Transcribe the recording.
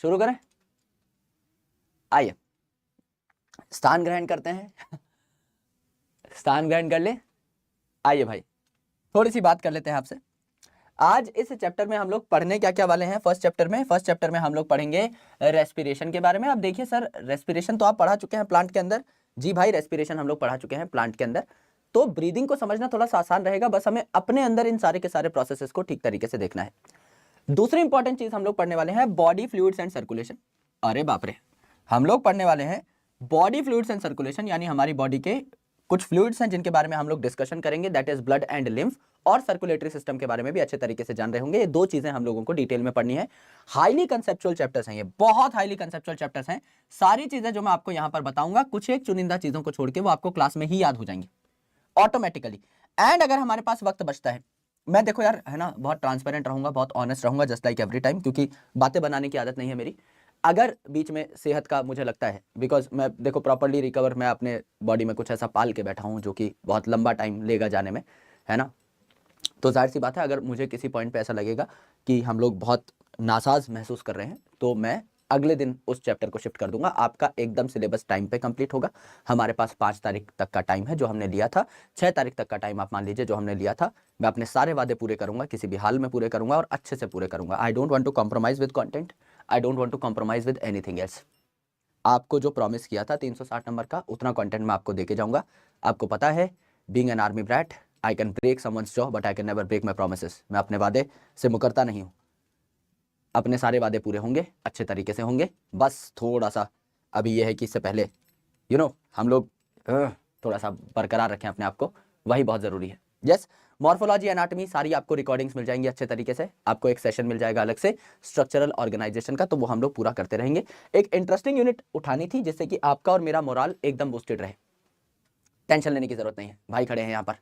शुरू करें, आइए स्थान ग्रहण करते हैं। स्थान ग्रहण कर ले। आइए भाई थोड़ी सी बात कर लेते हैं आपसे। आज इस चैप्टर में हम लोग पढ़ने क्या क्या वाले हैं। फर्स्ट चैप्टर में हम लोग पढ़ेंगे रेस्पिरेशन के बारे में। अब देखिए सर, रेस्पिरेशन तो आप पढ़ा चुके हैं प्लांट के अंदर। जी भाई, रेस्पिरेशन हम लोग पढ़ा चुके हैं प्लांट के अंदर। तो ब्रीदिंग को समझना थोड़ा सा आसान रहेगा, बस हमें अपने अंदर इन सारे के सारे प्रोसेसेस को ठीक तरीके से देखना है। दूसरी इंपॉर्टेंट चीज हम लोग पढ़ने वाले हैं बॉडी फ्लूइड्स एंड सर्कुलेशन। अरे बाप रे, हम लोग पढ़ने वाले हैं बॉडी फ्लूइड्स एंड सर्कुलेशन, यानी हमारी बॉडी के कुछ फ्लूइड्स हैं जिनके बारे में हम लोग डिस्कशन करेंगे, that is blood and lymph, और सर्कुलेटरी सिस्टम के बारे में भी अच्छे तरीके से जान रहे होंगे। ये दो चीजें हम लोगों को डिटेल में पढ़नी है। हाईली कंसेप्चुअल चैप्टर्स हैं ये, बहुत हाईली कंसेप्चुअल चैप्टर्स हैं। सारी चीजें जो मैं आपको यहां पर बताऊंगा, कुछ एक चुनिंदा चीजों को छोड़ के वो आपको क्लास में ही याद हो जाएंगी ऑटोमेटिकली। एंड अगर हमारे पास वक्त बचता है, मैं देखो यार है ना, बहुत ट्रांसपेरेंट रहूंगा, बहुत ऑनेस्ट रहूंगा, जस्ट लाइक एवरी टाइम, क्योंकि बातें बनाने की आदत नहीं है मेरी। अगर बीच में सेहत का मुझे लगता है, बिकॉज मैं देखो प्रॉपरली रिकवर, मैं अपने बॉडी में कुछ ऐसा पाल के बैठा हूँ जो कि बहुत लंबा टाइम लेगा जाने में, है ना। तो जाहिर सी बात है, अगर मुझे किसी पॉइंट पे ऐसा लगेगा कि हम लोग बहुत नासाज महसूस कर रहे हैं, तो मैं अगले दिन उस चैप्टर को शिफ्ट कर दूंगा। आपका एकदम सिलेबस टाइम पे कंप्लीट होगा। हमारे पास 5 तारीख तक का टाइम है जो हमने लिया था, 6 तारीख तक का टाइम आप मान लीजिए जो हमने लिया था। मैं अपने सारे वादे पूरे करूंगा, किसी भी हाल में पूरे करूंगा और अच्छे से पूरे करूंगा। I don't want to compromise with content, I don't want to compromise with anything else. आपको जो प्रॉमिस किया था 360 नंबर का, उतना कंटेंट मैं आपको देके जाऊंगा। आपको पता है, being an army brat, I can break someone's jaw but I can never break my promises. मैं अपने वादे से मुकरता नहीं हूं। अपने सारे वादे पूरे होंगे, अच्छे तरीके से होंगे। बस थोड़ा सा अभी यह है कि इससे पहले हम लोग थोड़ा सा बरकरार रखें अपने आप को, वही बहुत ज़रूरी है। यस, मॉर्फोलॉजी एनाटॉमी सारी आपको रिकॉर्डिंग्स मिल जाएंगी अच्छे तरीके से। आपको एक सेशन मिल जाएगा अलग से स्ट्रक्चरल ऑर्गेनाइजेशन का, तो वो हम लोग पूरा करते रहेंगे। एक इंटरेस्टिंग यूनिट उठानी थी जिससे कि आपका और मेरा मोरल एकदम बूस्टेड रहे। टेंशन लेने की जरूरत नहीं है, भाई खड़े हैं यहाँ पर,